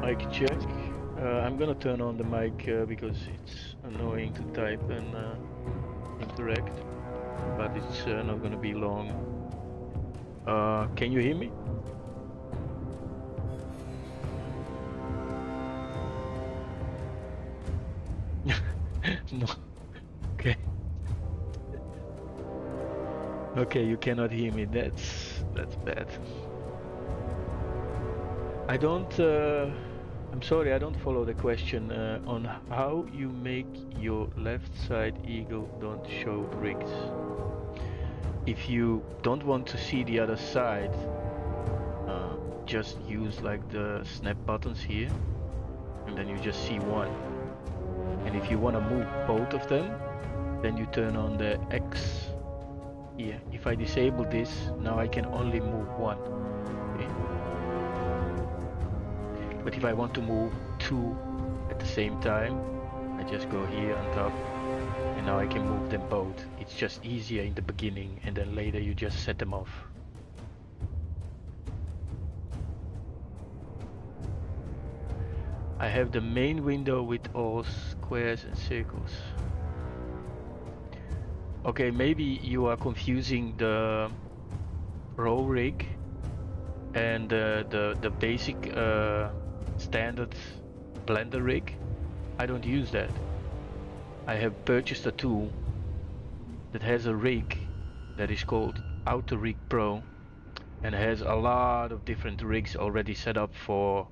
Mic check. I'm gonna turn on the mic because it's annoying to type and interact, but it's not gonna be long. Can you hear me? No. Okay. Okay, you cannot hear me. That's bad. I don't. I'm sorry, I don't follow the question on how you make your left side eagle don't show rigs. If you don't want to see the other side, just use like the snap buttons here, and then you just see one. And if you want to move both of them, then you turn on the X here. If I disable this, now I can only move one. Okay? But if I want to move two at the same time, I just go here on top, and now I can move them both. It's just easier in the beginning, and then later you just set them off. I have the main window with all squares and circles. Okay, maybe you are confusing the Pro rig and the basic standard Blender rig. I don't use that. I have purchased a tool that has a rig that is called Auto Rig Pro and has a lot of different rigs already set up for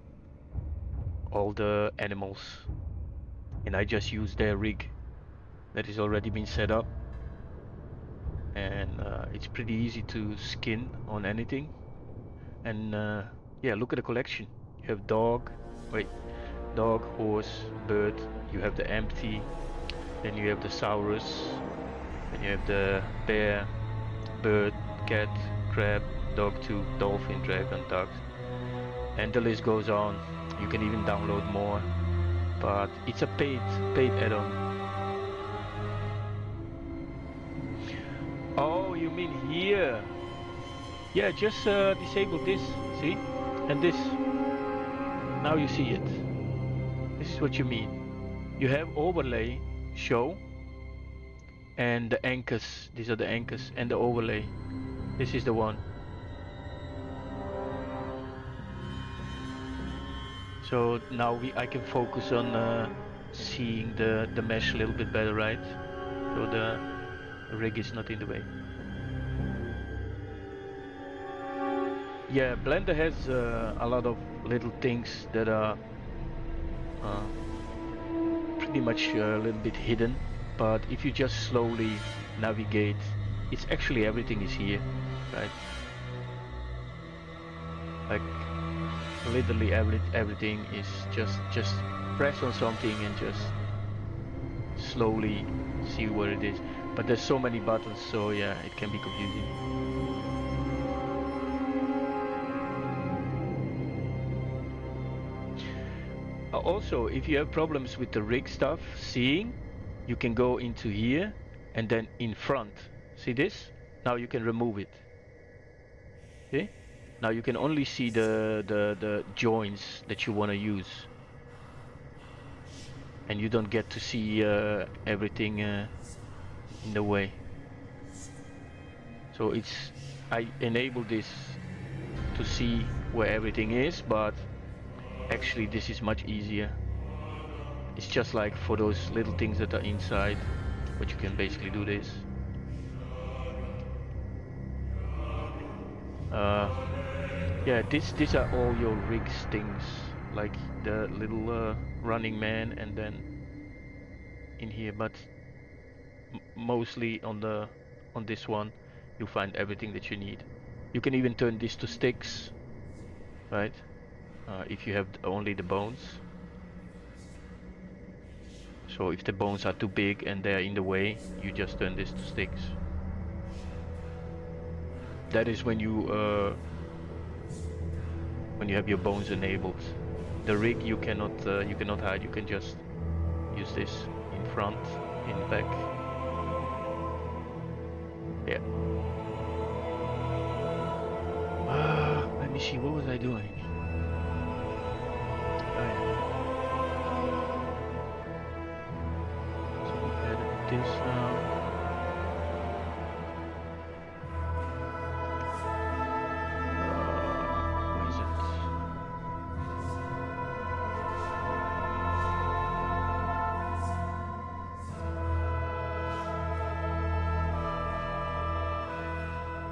all the animals, and I just use their rig that is already been set up, and it's pretty easy to skin on anything. And yeah, look at the collection. You have dog, horse, bird, you have the empty, then you have the saurus, then you have the bear, bird, cat, crab, dog tooth, dolphin, dragon, ducks, and the list goes on. You can even download more, but it's a paid add-on. Oh, you mean here? Yeah, just disable this, see? And this. Now you see it. This is what you mean. You have overlay, show, and the anchors. These are the anchors and the overlay. This is the one. So now I can focus on seeing the mesh a little bit better, right? So the rig is not in the way. Yeah, Blender has a lot of little things that are pretty much a little bit hidden, but if you just slowly navigate, it's actually everything is here, right? Like literally everything is just press on something and just slowly see where it is. But there's so many buttons, so yeah, it can be confusing. Also, if you have problems with the rig stuff, seeing, you can go into here and then in front. See this? Now you can remove it. Okay? Now you can only see the joints that you want to use. And you don't get to see everything in the way. So I enable this to see where everything is, but actually this is much easier. It's just like for those little things that are inside, but you can basically do this. Yeah, these are all your rigs things, like the little running man, and then in here, but mostly on this one you find everything that you need. You can even turn this to sticks, right? If you have only the bones. So if the bones are too big and they're in the way, you just turn this to sticks. That is when you have your bones enabled. The rig you cannot hide. You can just use this in front, in back. Yeah. Let me see. What was I doing? Oh this now. Where is it?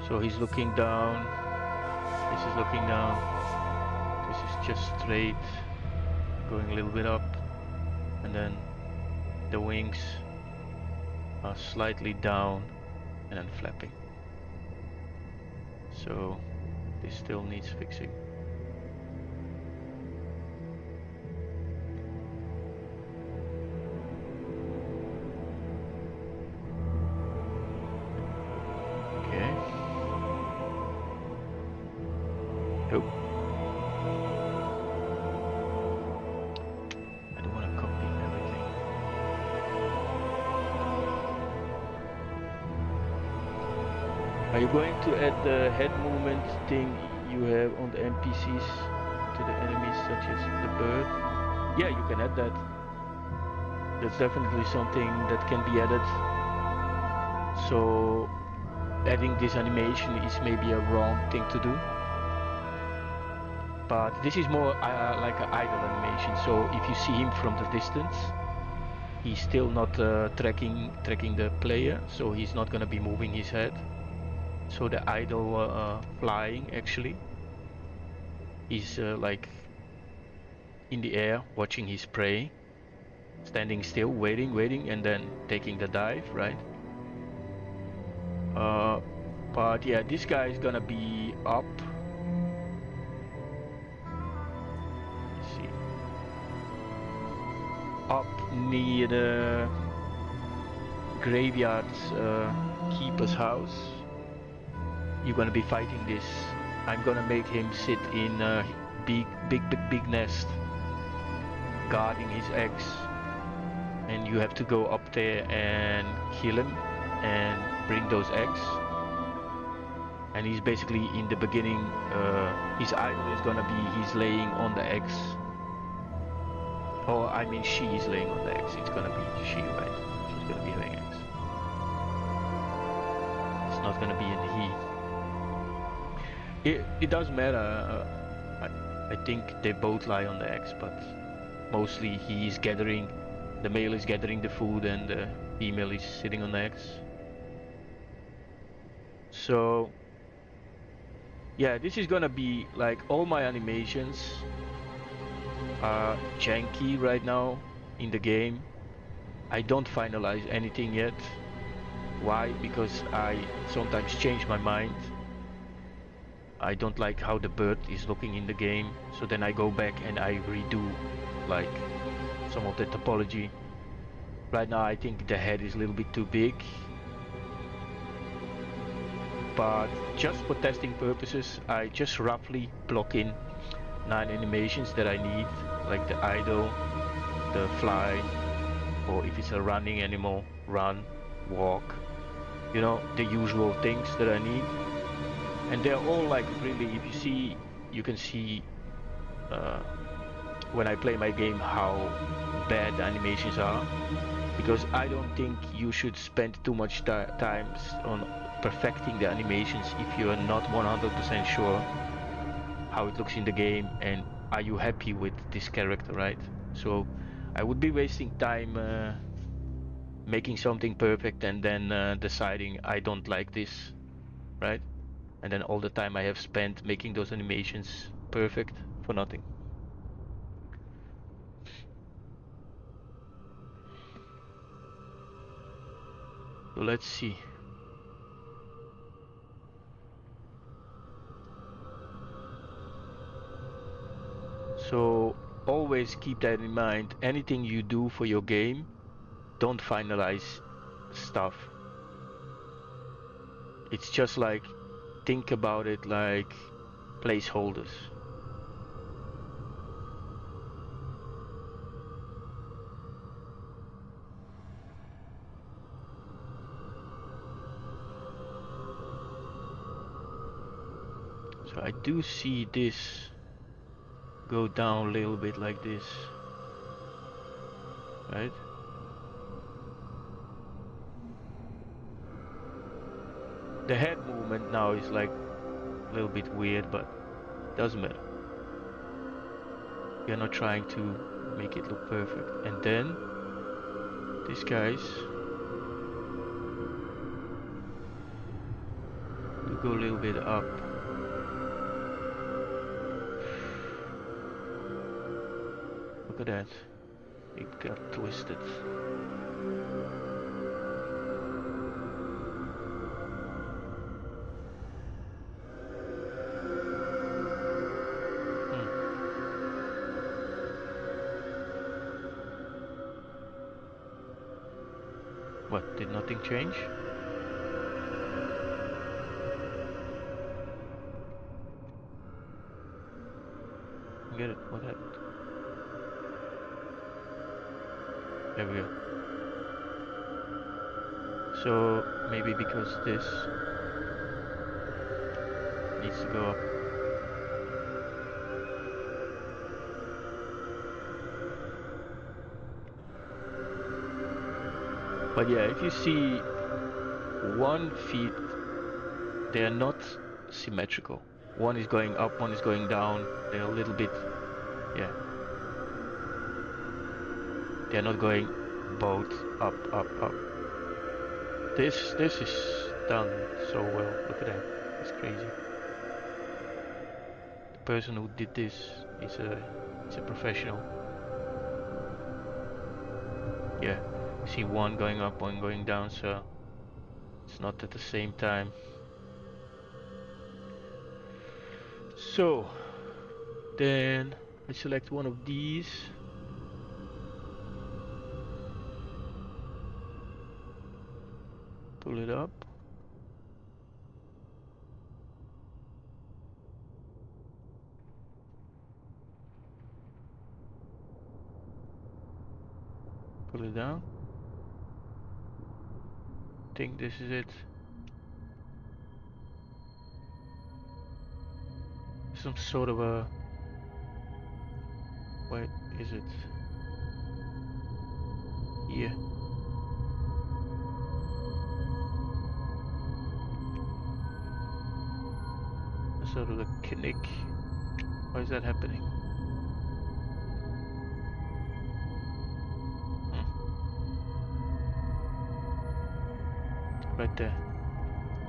So he's looking down. This is looking down. This is just straight, going a little bit up, and then the wings are slightly down and then flapping. So this still needs fixing. Okay. Oh. I don't want to copy everything. Are you going to add the head movement thing you have on the NPCs to the enemies, such as the bird? Yeah, you can add that. That's definitely something that can be added. So adding this animation is maybe a wrong thing to do. But this is more like an idle animation. So if you see him from the distance, he's still not tracking the player, so he's not gonna be moving his head. So the idle flying actually is like in the air watching his prey, standing still, waiting, and then taking the dive, right? But yeah, this guy is gonna be up. Let's see. Up near the graveyard keeper's house. You're gonna be fighting this. I'm gonna make him sit in a big nest, guarding his eggs, and you have to go up there and kill him and bring those eggs. And he's basically in the beginning, his idol is gonna be he's laying on the eggs. Or I mean she is laying on the eggs. It's gonna be she, right? She's gonna be laying eggs. It's not gonna be in he. It doesn't matter. I think they both lie on the eggs, but mostly he is gathering, the male is gathering the food and the female is sitting on the eggs. So yeah, this is gonna be like all my animations are janky right now in the game. I don't finalize anything yet. Why? Because I sometimes change my mind. I don't like how the bird is looking in the game, so then I go back and I redo like some of the topology. Right now I think the head is a little bit too big, but just for testing purposes I just roughly block in 9 animations that I need, like the idle, the fly, or if it's a running animal, run, walk, you know, the usual things that I need. And they're all like really, if you see, you can see when I play my game how bad the animations are, because I don't think you should spend too much time on perfecting the animations if you are not 100% sure how it looks in the game and are you happy with this character, right? So I would be wasting time making something perfect and then deciding I don't like this, right? And then all the time I have spent making those animations perfect for nothing. So let's see. So always keep that in mind. Anything you do for your game, don't finalize stuff. It's just like, think about it like placeholders. So I do see this go down a little bit like this, right? The head movement now is like a little bit weird, but doesn't matter. We are not trying to make it look perfect. And then these guys do go a little bit up. Look at that. It got twisted. Hmm. What? Did nothing change? Get it? What happened? There we go. So maybe because this needs to go up. But yeah, if you see one feet, they are not symmetrical. One is going up, one is going down. They're a little bit, yeah. They're not going both up, up, up. This is done so well. Look at that. It's crazy. The person who did this is a professional. Yeah. See one going up, one going down, so it's not at the same time. So then I select one of these. Pull it up. Pull it down. Think this is it. Some sort of a... Where is it? Here. Sort of a knick. Why is that happening? Hmm. Right there.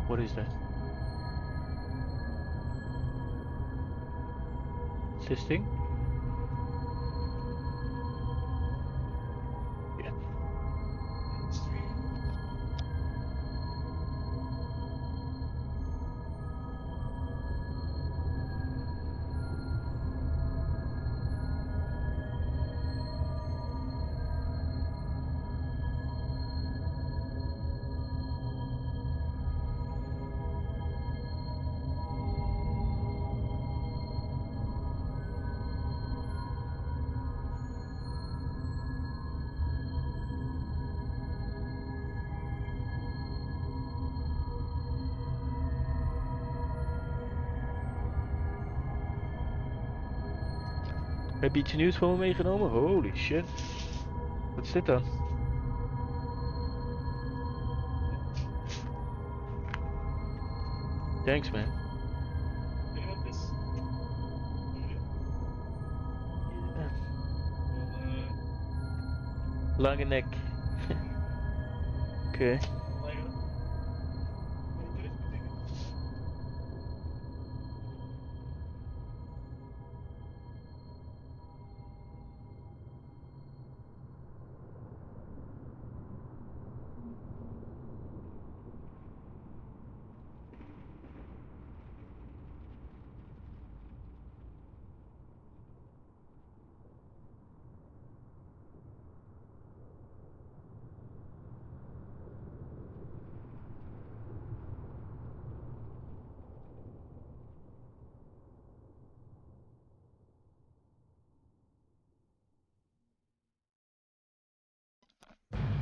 What is that? It's this thing? Yeah. Heb je iets nieuws voor me meegenomen? Holy shit. Wat is dit dan? Thanks, man. Yeah. Lange nek. Okay.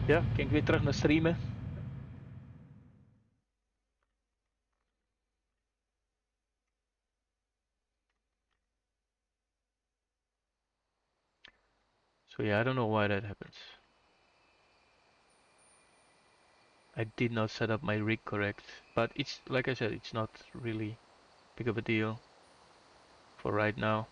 Ja, kan ik weer terug naar streamen. So yeah, I don't know why that happens. I did not set up my rig correct, but it's like I said, it's not really big of a deal for right now.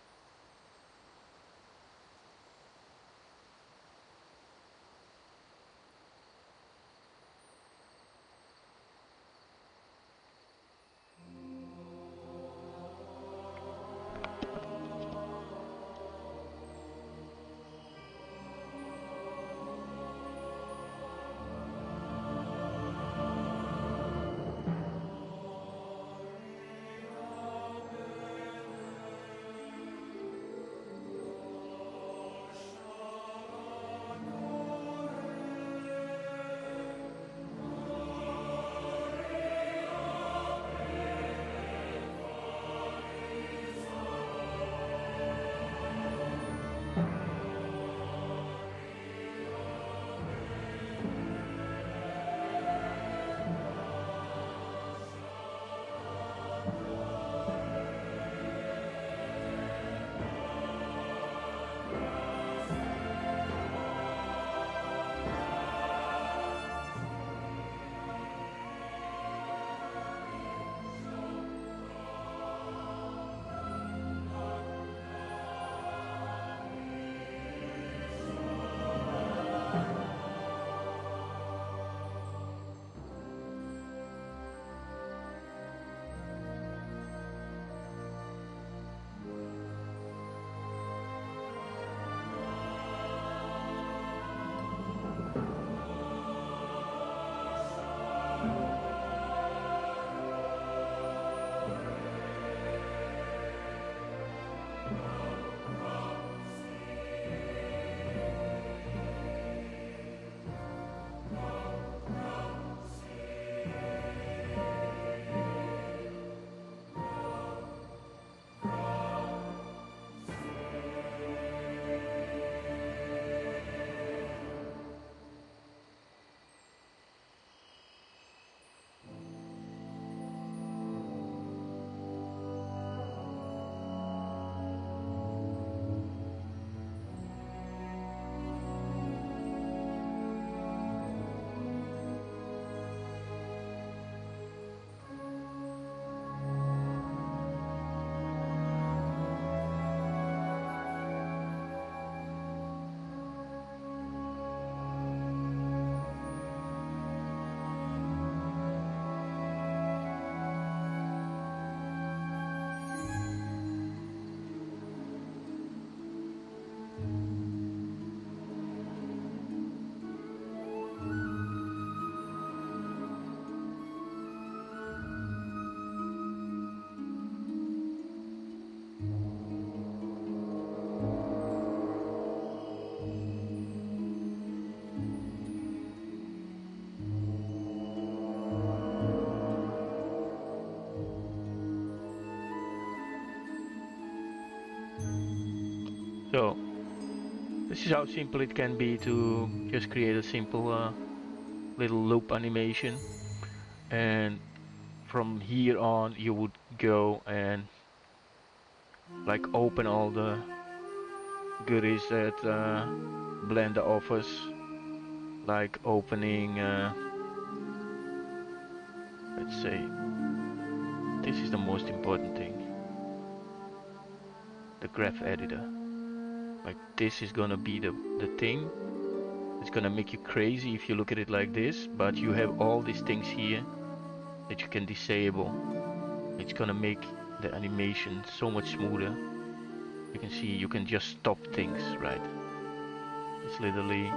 So this is how simple it can be to just create a simple little loop animation, and from here on you would go and like open all the goodies that Blender offers, like opening, let's say, this is the most important thing, the graph editor. Like this is gonna be the thing. It's gonna make you crazy if you look at it like this, but you have all these things here that you can disable. It's gonna make the animation so much smoother. You can see you can just stop things, right? It's literally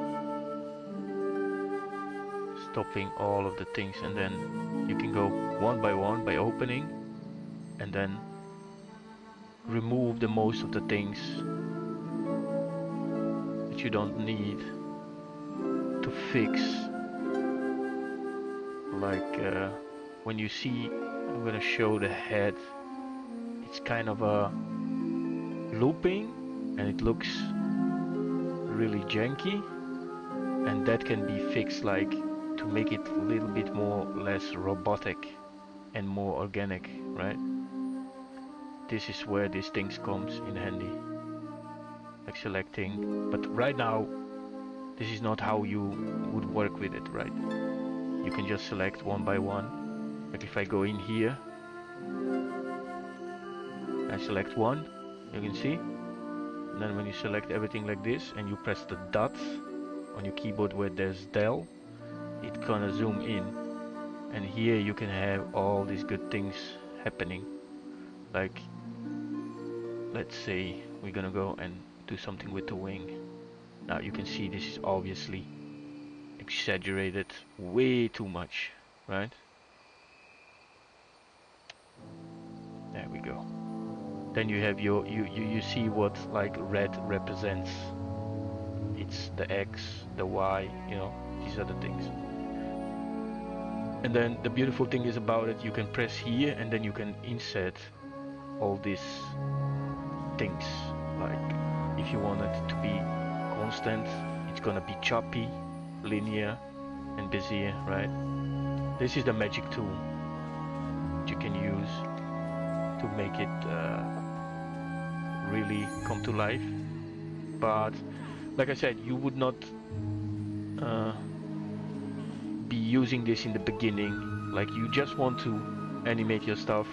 stopping all of the things, and then you can go one by one by opening and then remove the most of the things that you don't need to fix. Like when you see, I'm gonna show the head, it's kind of a looping and it looks really janky, and that can be fixed, like to make it a little bit more less robotic and more organic, right? This is where these things comes in handy, like selecting. But right now this is not how you would work with it, right? you can just select one by one. Like if I go in here, I select one, you can see. And then when you select everything like this and you press the dot on your keyboard where there's del, it's gonna zoom in. And here you can have all these good things happening. Like, let's say we're gonna go and do something with the wing. Now you can see this is obviously exaggerated way too much, right? There we go. Then you have your you see what like red represents. It's the X, the Y, you know, these are the things. And then the beautiful thing is about it, you can press here and then you can insert all these things. Like if you want it to be constant, it's gonna be choppy, linear, and Bezier, right? This is the magic tool that you can use to make it really come to life. But like I said, you would not be using this in the beginning. Like you just want to animate your stuff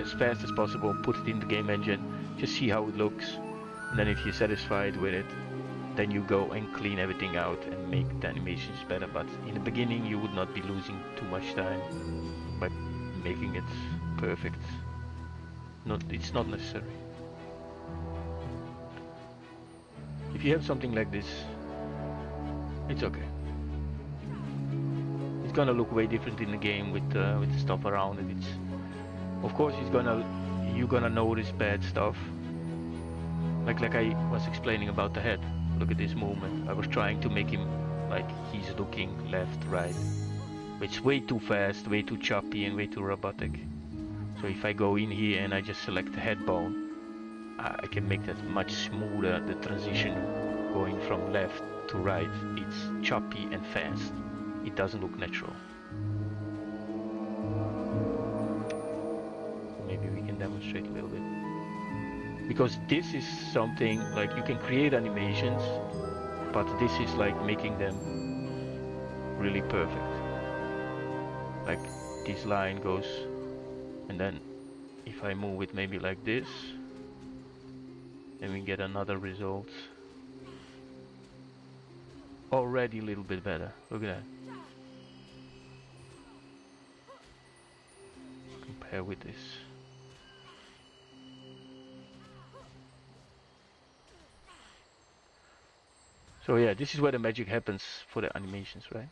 as fast as possible, put it in the game engine, just see how it looks, and then if you're satisfied with it, then you go and clean everything out and make the animations better. But in the beginning you would not be losing too much time by making it perfect. It's not necessary. If you have something like this, it's okay. It's gonna look way different in the game with the stuff around it. It's, of course, you're gonna notice bad stuff. Like I was explaining about the head. Look at this movement. I was trying to make him like he's looking left, right. It's way too fast, way too choppy, and way too robotic. So if I go in here and I just select the head bone, I can make that much smoother, the transition going from left to right. It's choppy and fast. It doesn't look natural. Maybe we can demonstrate a little bit. Because this is something, like you can create animations, but this is like making them really perfect. Like this line goes, and then if I move it maybe like this, then we get another result. Already a little bit better. Look at that. Compare with this. So yeah, this is where the magic happens for the animations, right?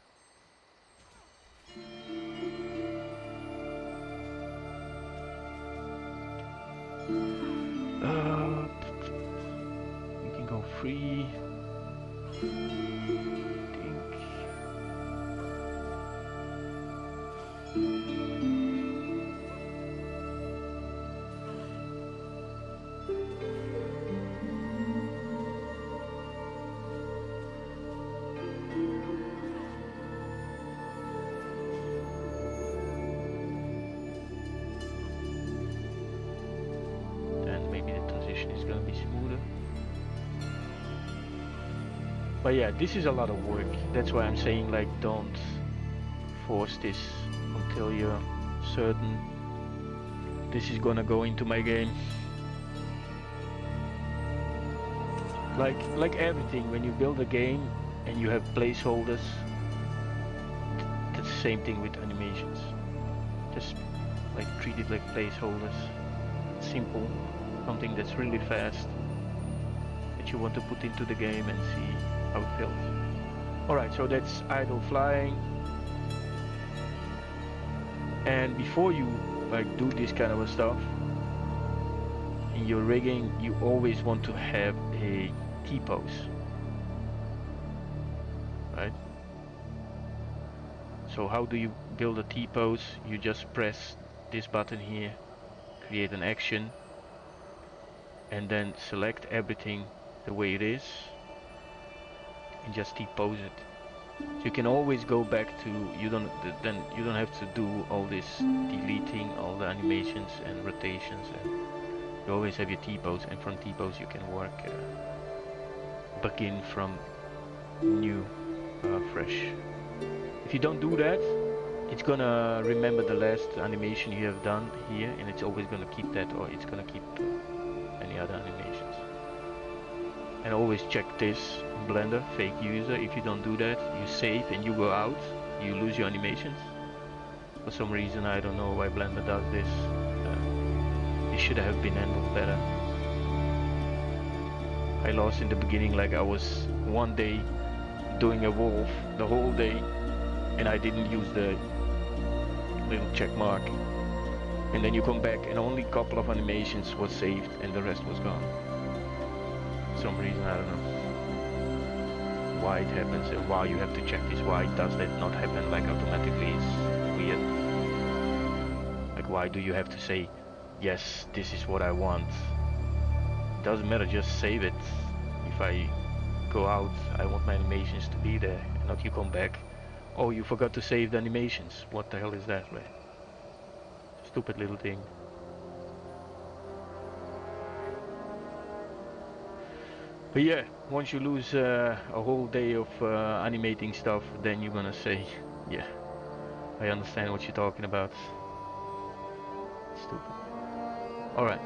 We can go free. But yeah, this is a lot of work. That's why I'm saying, like, don't force this until you're certain this is gonna go into my game. Like everything, when you build a game and you have placeholders, that's the same thing with animations. Just like treat it like placeholders. Simple, something that's really fast that you want to put into the game and see how it feels. Alright, so that's idle flying. And before you like do this kind of stuff in your rigging, you always want to have a T-pose, right? So how do you build a T-pose? You just press this button here, create an action, and then select everything the way it is and just T-pose it. So you can always go back to, you don't have to do all this deleting all the animations and rotations, and you always have your T-pose, and from T-pose you can work begin from new, fresh. If you don't do that, it's gonna remember the last animation you have done here, and it's always gonna keep that, or it's gonna keep any other animations. And always check this in Blender, fake user. If you don't do that, you save and you go out, you lose your animations. For some reason, I don't know why Blender does this. It should have been handled better. I lost in the beginning, like I was one day doing a wolf the whole day, and I didn't use the little check mark. And then you come back and only a couple of animations was saved and the rest was gone. For some reason, I don't know why it happens and why you have to check this. Why does that not happen like automatically? It's weird. Like, why do you have to say, yes, this is what I want? It doesn't matter, just save it. If I go out, I want my animations to be there, not you come back. Oh, you forgot to save the animations. What the hell is that, right? Stupid little thing. But yeah, once you lose a whole day of animating stuff, then you're gonna say, yeah, I understand what you're talking about. Stupid. Alright.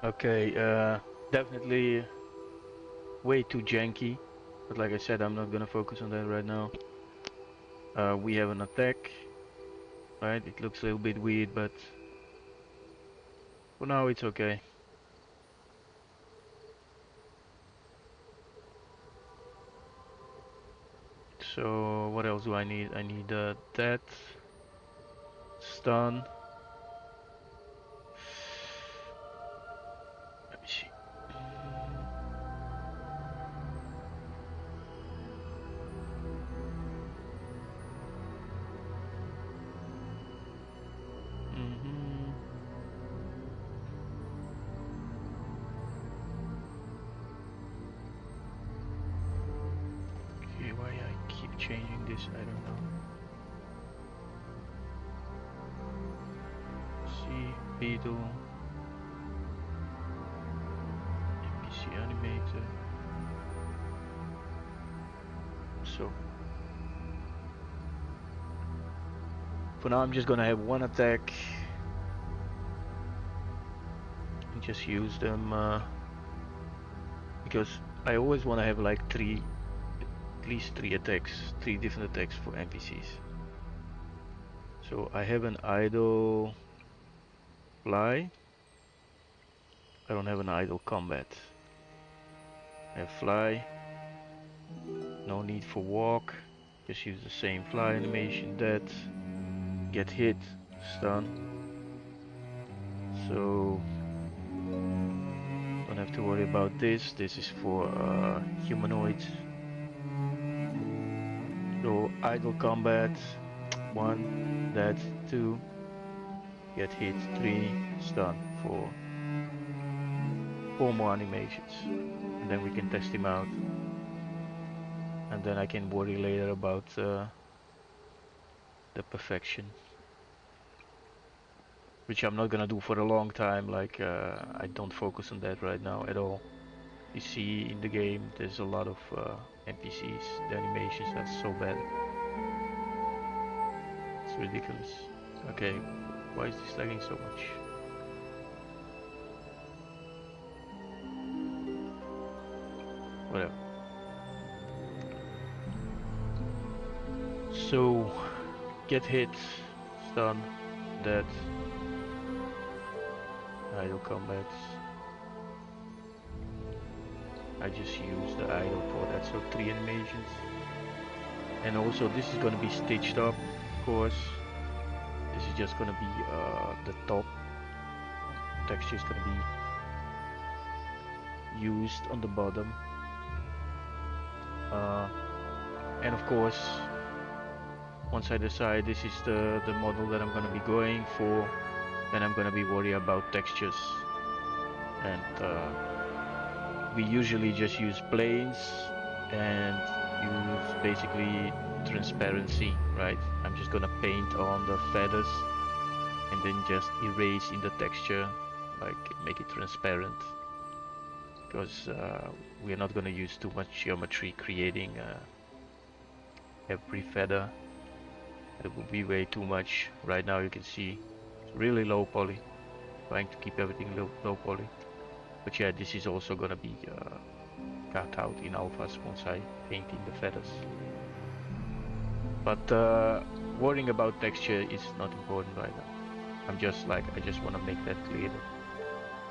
Okay, definitely way too janky, but like I said, I'm not gonna focus on that right now. We have an attack, right? It looks a little bit weird, but for now it's okay. So what else do I need? I need that stun. Let me see. Mm-hmm. Okay, why I keep changing this, I don't know. See, Beetle, NPC animator. So for now, I'm just gonna have one attack and just use them because I always want to have like at least three attacks, three different attacks for NPCs. So I have an idle fly. I don't have an idle combat. I have fly. No need for walk. Just use the same fly animation. That get hit, stun. So don't have to worry about this. This is for humanoids. So idle combat, one, that, two, get hit, three, stun, four more animations, and then we can test him out, and then I can worry later about the perfection, which I'm not gonna do for a long time. Like I don't focus on that right now at all. You see in the game, there's a lot of NPCs. The animations are so bad. It's ridiculous. Okay, why is this lagging so much? Whatever. So, get hit, stun, dead, idle combat. I just use the idle for that, so 3 animations. And also this is gonna be stitched up, of course. This is just gonna be the top. Texture is gonna be used on the bottom. And of course, once I decide this is the model that I'm gonna be going for, then I'm gonna be worried about textures. And we usually just use planes and use basically transparency, right? I'm just gonna paint on the feathers and then just erase in the texture, like make it transparent, because we're not gonna use too much geometry creating every feather. It would be way too much. Right now you can see it's really low poly, trying to keep everything low poly. But yeah, this is also gonna be cut out in alphas once I paint in the feathers. But worrying about texture is not important right now. I just want to make that clear that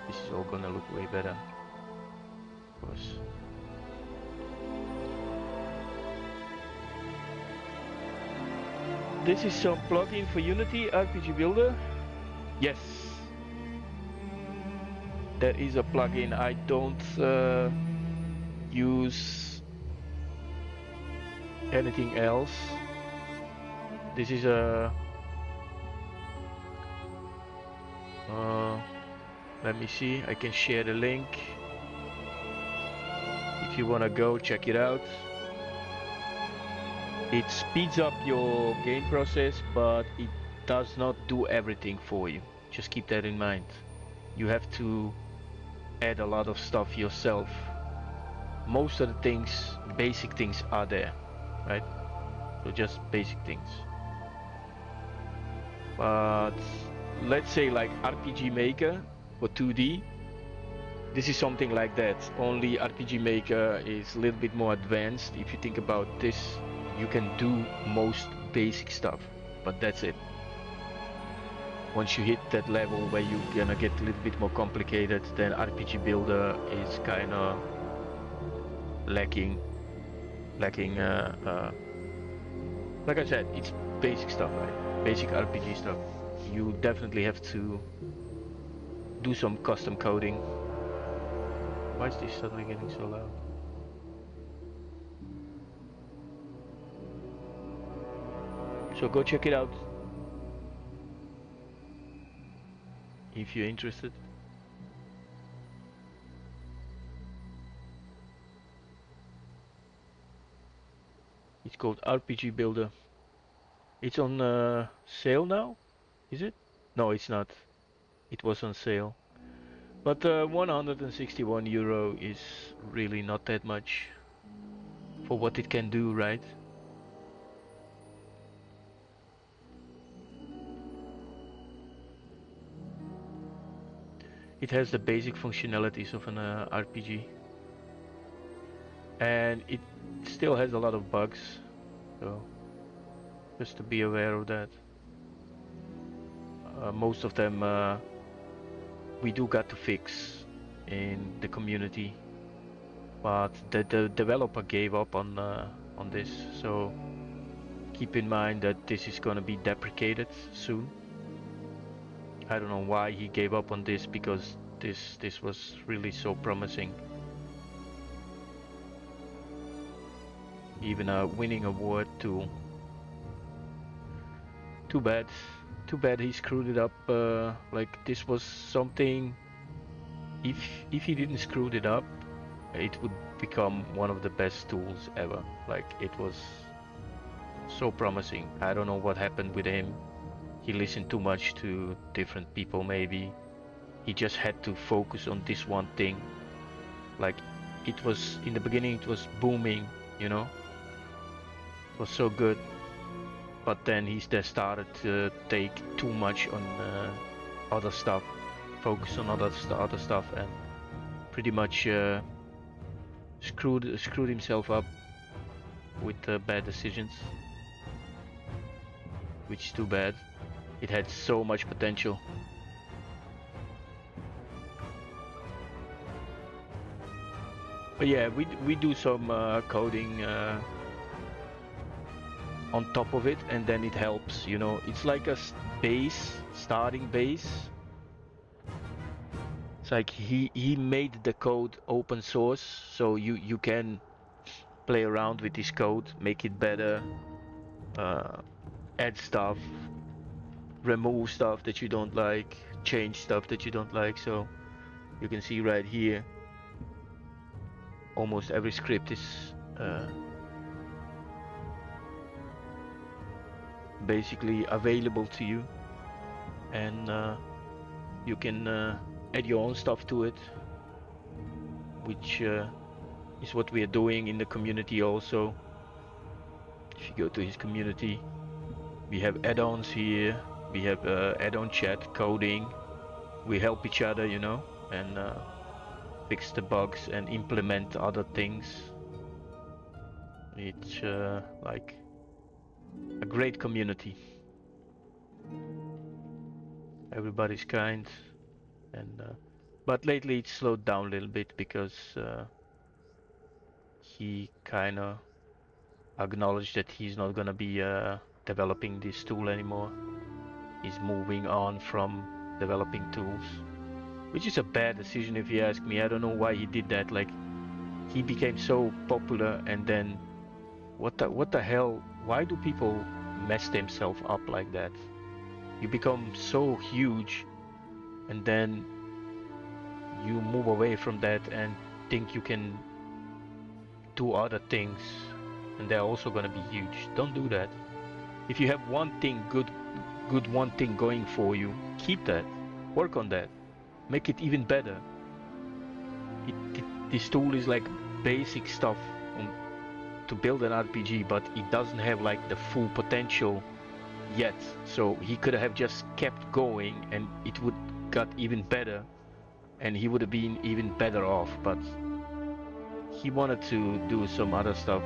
this is all gonna look way better. Of course. This is some plugin for Unity RPG Builder. Yes. There is a plugin. I don't use anything else. This is a let me see, I can share the link if you want to go check it out. It speeds up your game process, but it does not do everything for you. Just keep that in mind. You have to add a lot of stuff yourself. Most of the things, basic things are there, right? So just basic things. But let's say like RPG Maker for 2D, This is something like that. Only RPG Maker is a little bit more advanced. If you think about this, you can do most basic stuff, but that's it. Once you hit that level where you're gonna get a little bit more complicated, then RPG Builder is kind of lacking. Like I said, it's basic stuff, right? Basic RPG stuff. You definitely have to do some custom coding. Why is this suddenly getting so loud? So go check it out if you're interested. It's called RPG Builder. It's on sale now, is it? No, it's not. It was on sale. But 161 euro is really not that much for what it can do, right? It has the basic functionalities of an RPG. And it still has a lot of bugs, so just to be aware of that. Most of them we do got to fix in the community, but the developer gave up on this, so keep in mind that this is going to be deprecated soon. I don't know why he gave up on this, because this was really so promising. Even a winning award tool. Too bad. Too bad he screwed it up. Like, this was something, if he didn't screw it up, it would become one of the best tools ever. Like, it was so promising. I don't know what happened with him. He listened too much to different people, maybe. He just had to focus on this one thing. Like, it was, in the beginning it was booming, you know? It was so good. But then he started to take too much on other stuff, focus on other stuff, and pretty much screwed himself up with bad decisions, which is too bad. It had so much potential. But yeah, we do some coding on top of it, and then it helps, you know. It's like a starting base. It's like he made the code open source, so you can play around with this code, make it better, add stuff, remove stuff that you don't like, change stuff that you don't like. So you can see right here, almost every script is basically available to you, and you can add your own stuff to it, which is what we are doing in the community also. If you go to his community, we have add-ons here, we have add-on chat, coding, we help each other, you know, and fix the bugs and implement other things. It's like a great community. Everybody's kind, and but lately it's slowed down a little bit, because he kind of acknowledged that he's not gonna be developing this tool anymore. He's moving on from developing tools, which is a bad decision if you ask me. I don't know why he did that. Like, he became so popular, and then what the hell? Why do people mess themselves up like that? You become so huge, and then you move away from that and think you can do other things, and they're also gonna be huge. Don't do that. If you have one thing good one thing going for you, keep that. Work on that. Make it even better. This tool is like basic stuff to build an RPG, but it doesn't have like the full potential yet. So he could have just kept going, and it would got even better, and he would have been even better off, but he wanted to do some other stuff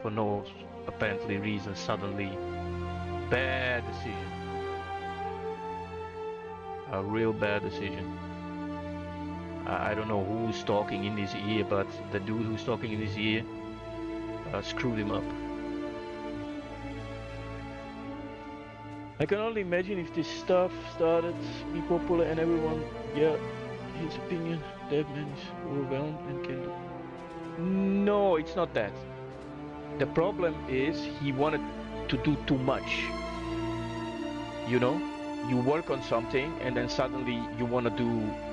for no apparently reason. Suddenly, bad decision, a real bad decision. I don't know who's talking in his ear, but the dude who's talking in his ear screwed him up. I can only imagine if this stuff started to be popular and everyone, yeah, his opinion, that man is overwhelmed and can do. No, it's not that. The problem is he wanted to do too much. You know, you work on something and then suddenly you want to do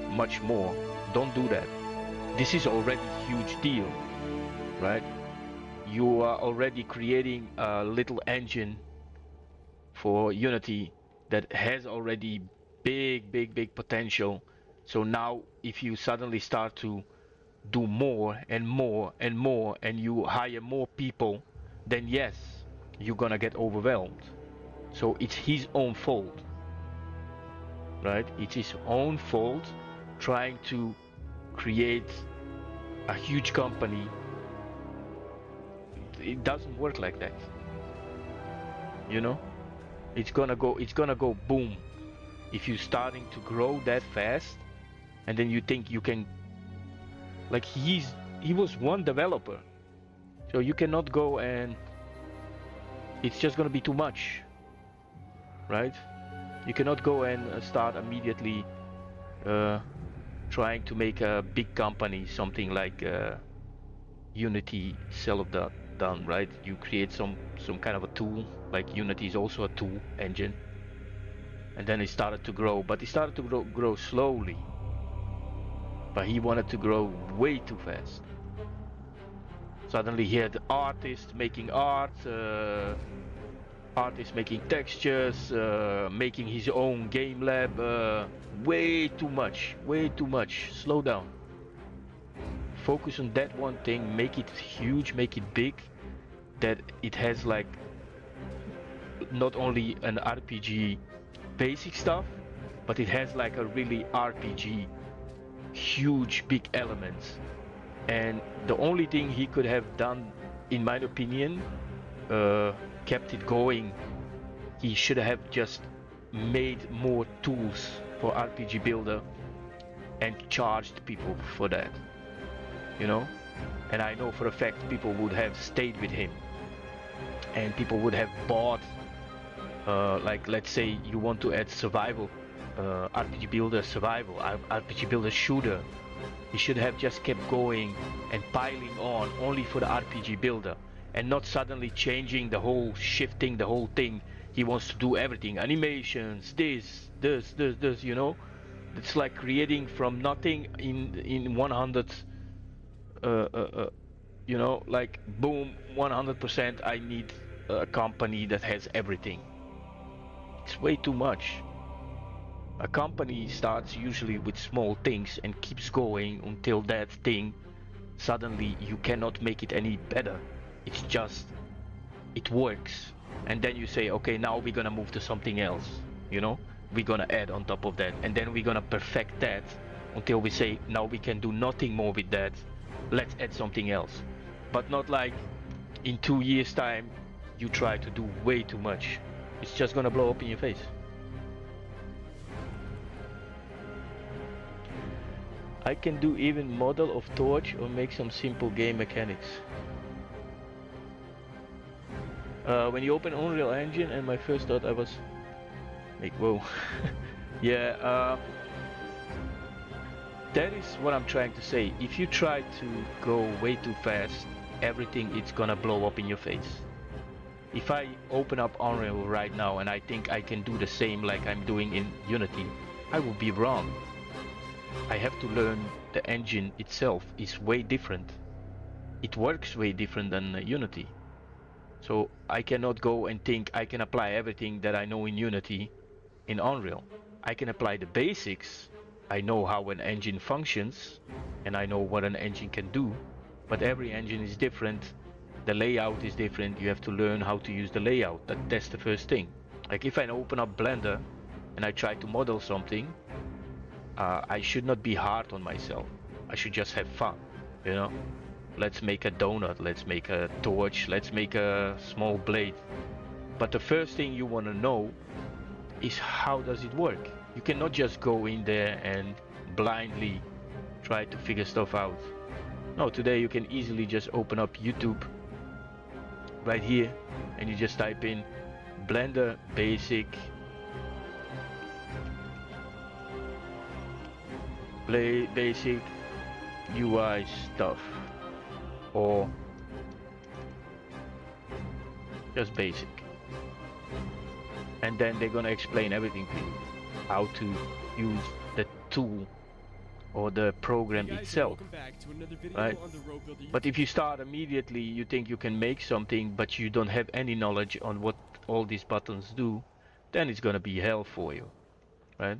much more. Don't do that. This is already a huge deal, right? You are already creating a little engine for Unity that has already big potential. So now if you suddenly start to do more and more and more and you hire more people, then yes, you're gonna get overwhelmed. So it's his own fault, right? It's his own fault trying to create a huge company. It doesn't work like that, you know? It's gonna go boom if you're starting to grow that fast, and then you think you can, like, he was one developer, so you cannot go and it's just gonna be too much, right? You cannot go and start immediately trying to make a big company, something like Unity done, right? You create some kind of a tool, like Unity is also a tool engine, and then it started to grow, but it started to grow slowly. But he wanted to grow way too fast. Suddenly he had artists making art, artists making textures, making his own game lab. Way too much, way too much. Slow down. Focus on that one thing, make it huge, make it big, that it has like not only an RPG basic stuff, but it has like a really RPG huge big elements. And the only thing he could have done, in my opinion, kept it going, he should have just made more tools for RPG Builder and charged people for that, you know? And I know for a fact people would have stayed with him and people would have bought, like, let's say you want to add survival, RPG Builder survival, RPG Builder shooter. He should have just kept going and piling on only for the RPG Builder and not suddenly changing the whole, shifting the whole thing. He wants to do everything, animations, this, you know? It's like creating from nothing in 100, you know, like boom, 100%. I need a company that has everything. It's way too much. A company starts usually with small things and keeps going until that thing suddenly you cannot make it any better. It's just, it works. And then you say, okay, now we're gonna move to something else, you know? We're gonna add on top of that, and then we're gonna perfect that until we say, now we can do nothing more with that. Let's add something else. But not like in 2 years time you try to do way too much. It's just gonna blow up in your face. I can do even model of torch or make some simple game mechanics. When you open Unreal Engine, and my first thought I was like, whoa. Yeah, that is what I'm trying to say. If you try to go way too fast, everything is gonna blow up in your face. If I open up Unreal right now and I think I can do the same like I'm doing in Unity, I will be wrong. I have to learn the engine itself is way different. It works way different than Unity. So I cannot go and think I can apply everything that I know in Unity in Unreal. I can apply the basics. I know how an engine functions and I know what an engine can do, but every engine is different. The layout is different. You have to learn how to use the layout. That's the first thing. Like if I open up Blender and I try to model something, I should not be hard on myself. I should just have fun, you know. Let's make a donut, let's make a torch, let's make a small blade. But the first thing you want to know is how does it work? You cannot just go in there and blindly try to figure stuff out. No, today you can easily just open up YouTube right here and you just type in Blender basic basic UI stuff, or just basic, and then they're gonna explain everything to you, how to use the tool or the program itself, right? But if you start immediately, you think you can make something, but you don't have any knowledge on what all these buttons do, then it's gonna be hell for you, right?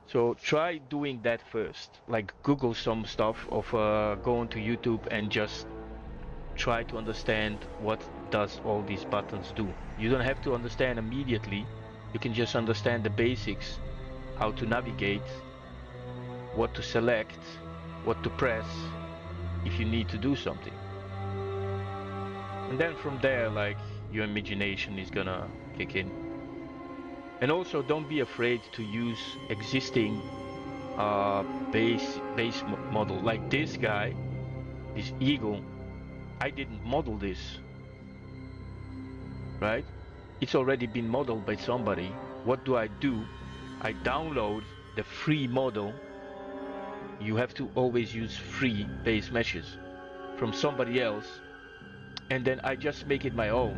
So try doing that first, like Google some stuff, of go onto YouTube and just try to understand what does all these buttons do. You don't have to understand immediately, you can just understand the basics, how to navigate, what to select, what to press if you need to do something. And then from there, like, your imagination is gonna kick in. And also don't be afraid to use existing base model. Like this guy, this eagle, I didn't model this, right? It's already been modeled by somebody. What do? I download the free model. You have to always use free base meshes from somebody else, and then I just make it my own.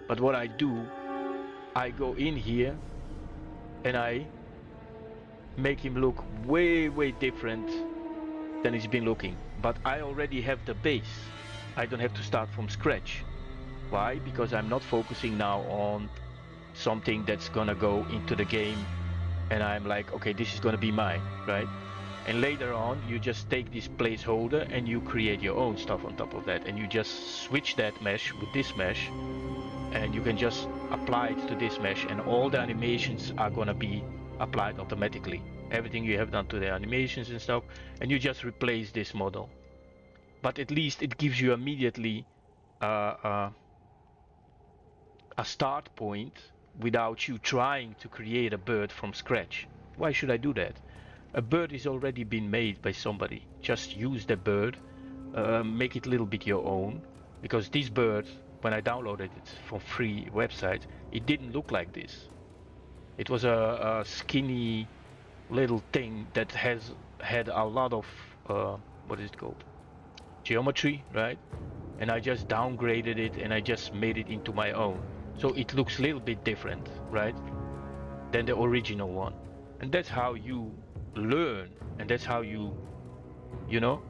But what I do, I go in here and I make him look way different than he's been looking. But I already have the base. I don't have to start from scratch. Why? Because I'm not focusing now on something that's gonna go into the game and I'm like, okay, this is gonna be mine, right? And later on, you just take this placeholder and you create your own stuff on top of that, and you just switch that mesh with this mesh, and you can just apply it to this mesh, and all the animations are gonna be applied automatically. Everything you have done to the animations and stuff, and you just replace this model. But at least it gives you immediately a start point without you trying to create a bird from scratch. Why should I do that? A bird is already been made by somebody. Just use the bird, make it a little bit your own, because this bird, when I downloaded it from free website, it didn't look like this. It was a skinny little thing that had a lot of what is it called, geometry, right? And I just downgraded it and I just made it into my own, so it looks a little bit different, right, than the original one. And that's how you learn, and that's how you know,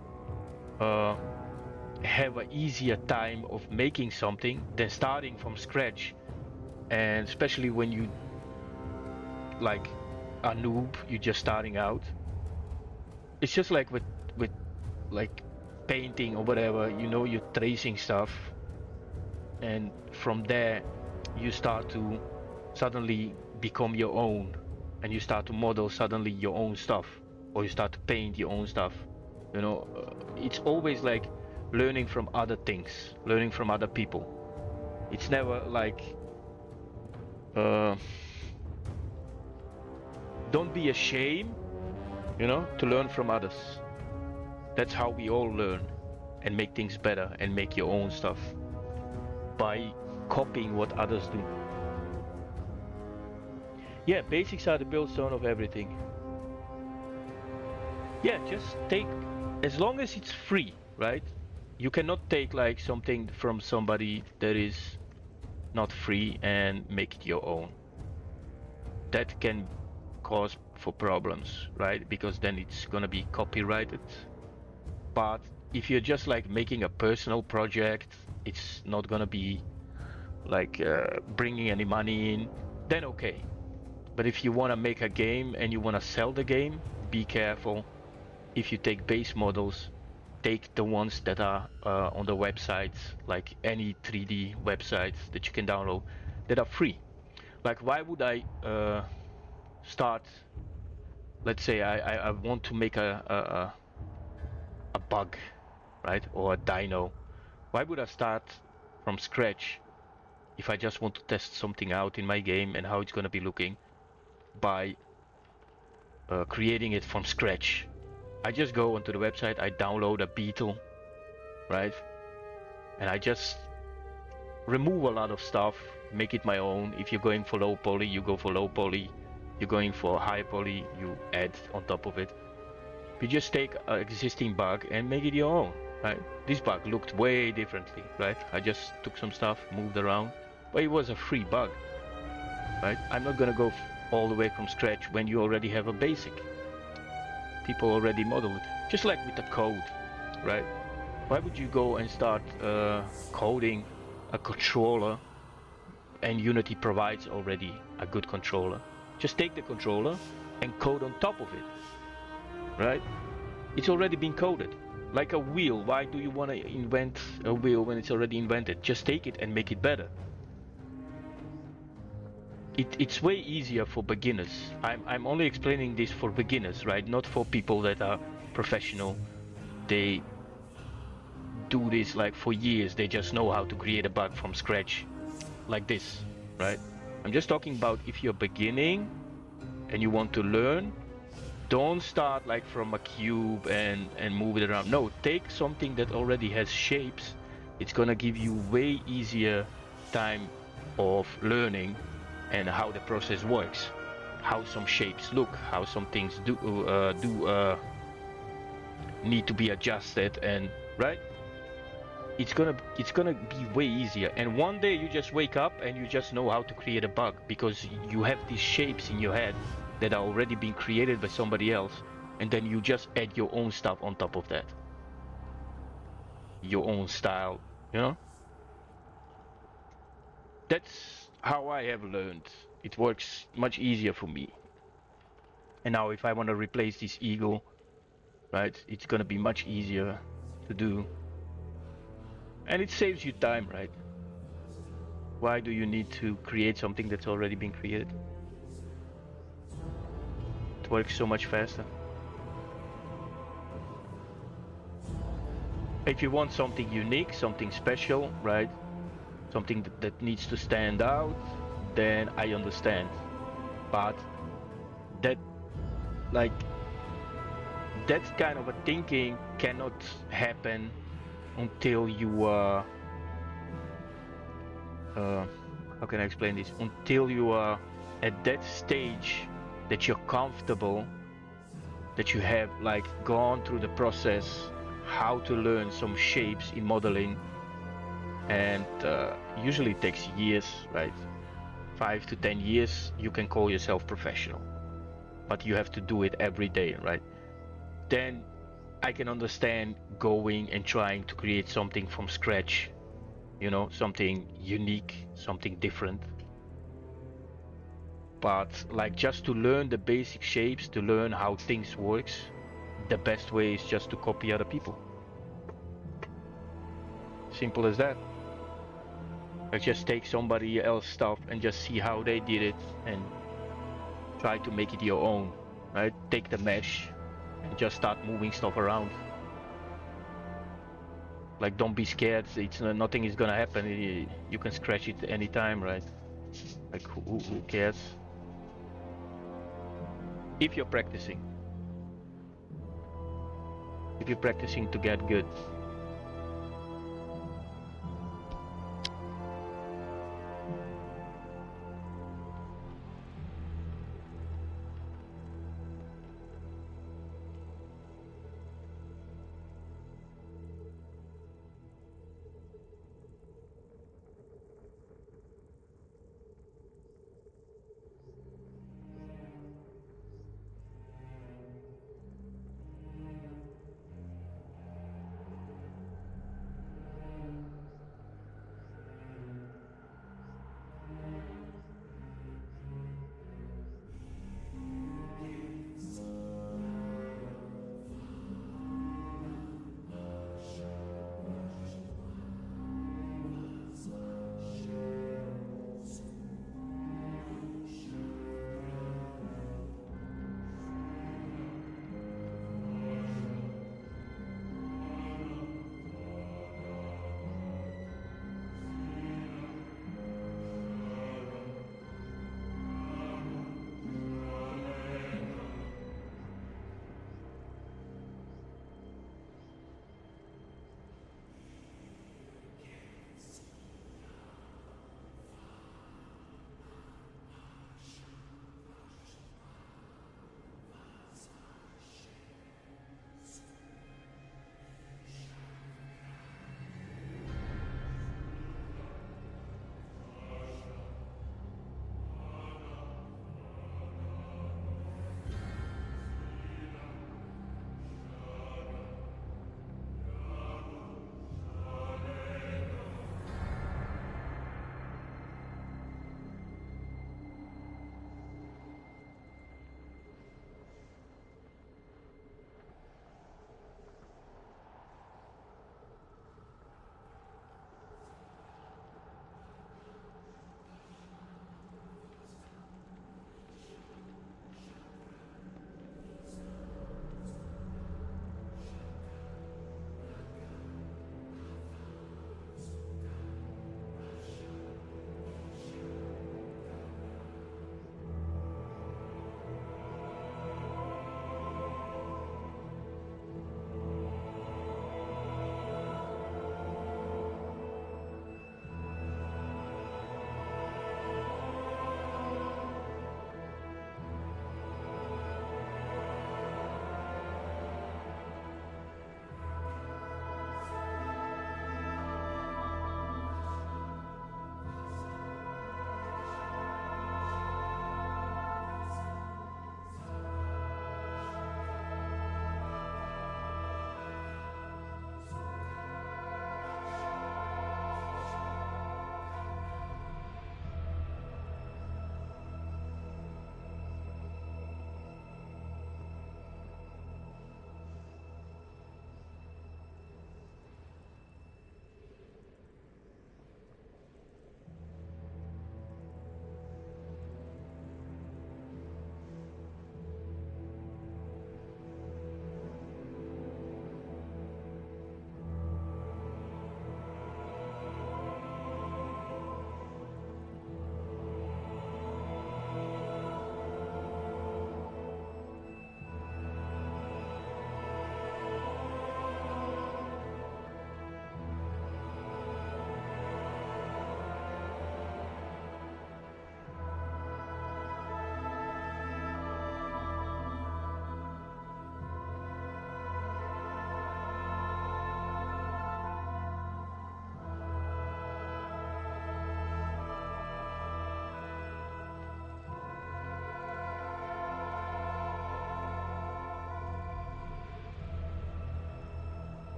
have an easier time of making something than starting from scratch. And especially when you like a noob, you're just starting out. It's just like with like painting or whatever, you know, you're tracing stuff, and from there you start to suddenly become your own, and you start to model suddenly your own stuff, or you start to paint your own stuff, you know. It's always like learning from other things, learning from other people. It's never like don't be ashamed, you know, to learn from others. That's how we all learn and make things better and make your own stuff, by copying what others do. Yeah, basics are the buildstone of everything. Yeah, just take, as long as it's free, right? You cannot take like something from somebody that is not free and make it your own. That can cause for problems, right? Because then it's gonna be copyrighted. But if you're just like making a personal project, it's not gonna be like bringing any money in, then okay. But if you want to make a game and you want to sell the game, be careful. If you take base models, take the ones that are on the websites, like any 3D websites that you can download that are free. Like, why would I start let's say I want to make a bug, right, or a dino. Why would I start from scratch if I just want to test something out in my game and how it's gonna be looking by creating it from scratch? I just go onto the website, I download a beetle, right, and I just remove a lot of stuff, make it my own. If you're going for low poly, you go for low poly. You're going for high poly, you add on top of it. You just take an existing bug and make it your own, right? This bug looked way differently, right? I just took some stuff, moved around, but it was a free bug, right? I'm not gonna go all the way from scratch when you already have a basic. People already model it, just like with the code, right? Why would you go and start coding a controller and Unity provides already a good controller? Just take the controller and code on top of it, right? It's already been coded. Like a wheel, why do you want to invent a wheel when it's already invented? Just take it and make it better. It's way easier for beginners. I'm only explaining this for beginners, right? Not for people that are professional. They do this like for years. They just know how to create a bug from scratch like this, right? I'm just talking about if you're beginning and you want to learn, don't start like from a cube and move it around. No, take something that already has shapes. It's gonna give you way easier time of learning and how the process works, how some shapes look, how some things do need to be adjusted, and right, it's gonna be way easier. And one day you just wake up and you just know how to create a bug because you have these shapes in your head that are already being created by somebody else, and then you just add your own stuff on top of that, your own style, you know. That's how I have learned. It works much easier for me. And now if I want to replace this eagle, right, it's gonna be much easier to do, and it saves you time, right? Why do you need to create something that's already been created? It works so much faster. If you want something unique, something special, right, something that needs to stand out, then I understand. But that, like, that kind of a thinking cannot happen until you how can I explain this? Until you are at that stage that you're comfortable, that you have like gone through the process how to learn some shapes in modeling, and usually it takes years, right? 5 to 10 years, you can call yourself professional, but you have to do it every day, right? Then I can understand going and trying to create something from scratch, you know, something unique, something different. But like just to learn the basic shapes, to learn how things works, the best way is just to copy other people. Simple as that. Like just take somebody else's stuff and just see how they did it and try to make it your own, right? Take the mesh and just start moving stuff around. Like don't be scared. It's nothing is gonna happen. You can scratch it anytime, right? Like who cares? If you're practicing. If you're practicing to get good.